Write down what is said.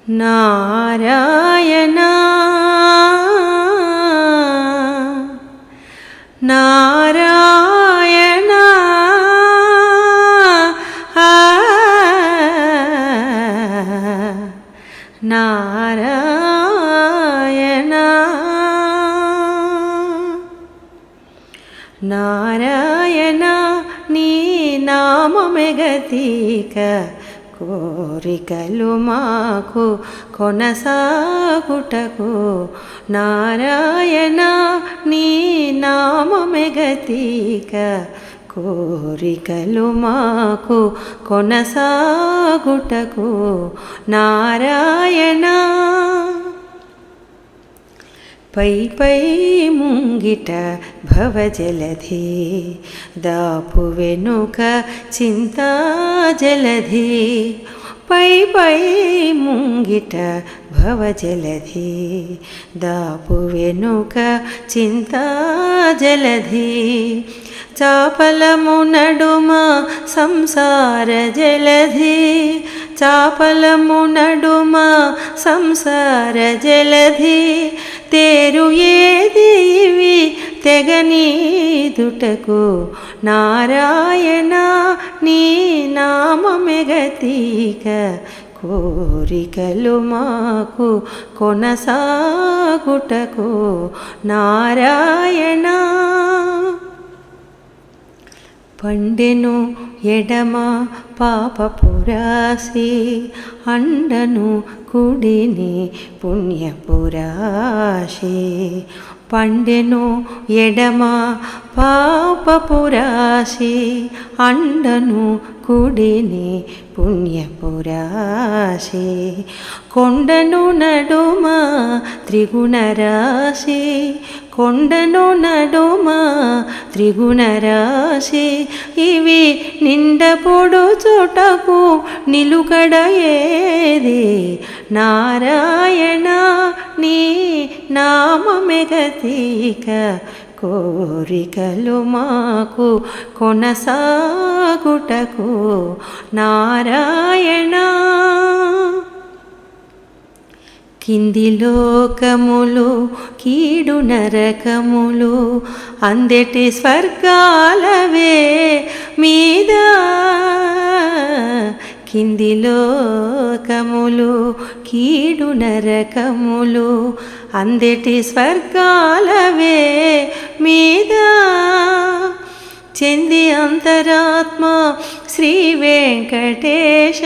నారాయణ నారాయణ నారాయణ నారాయణ నీ నామమెగతిక కోరికలు మాకు కొనసాగుటకు నారాయణ నీ నామమెగతిక కోరికలు మాకు కొనసాగుటకు నారాయణ పై పై ముంగిట భవజలధి దాపు వెనుక చింతా జలధి పై పై ముంగిట భవజలధి దాపు వెనుక చింతా జలధి చాపలము నడుమ సంసార జలధి చాపలము నడుమ సంసార జలధి తేరు ఏది ఇవి తెగనీదుటకు నారాయణ నీ నామమెగతిక కోరికలు మాకు కొనసాగుటకు నారాయణ పండెను ఎడమ పాపపురాసి అండను కుడిని పుణ్యపురాశి పండెను ఎడమ పాపపురాశి అండను కుడిని పుణ్యపురాశి కొండను నడుమ త్రిగుణరాశి కొండను నడుమ త్రిగుణరాశి ఇవి నిండపొడు చోటకు నిలుకడ ఏది నారాయణ నీ నామమెగతిక కోరికలు మాకు కొనసాగుటకు నారాయణ కింది లోకములు కీడు నరకములు అందెటి స్వర్గాలవే మీద కింది లోకములు కీడు నరకములు అందెటి స్వర్గాలవే మీద చెంది అంతరాత్మ శ్రీ వెంకటేశ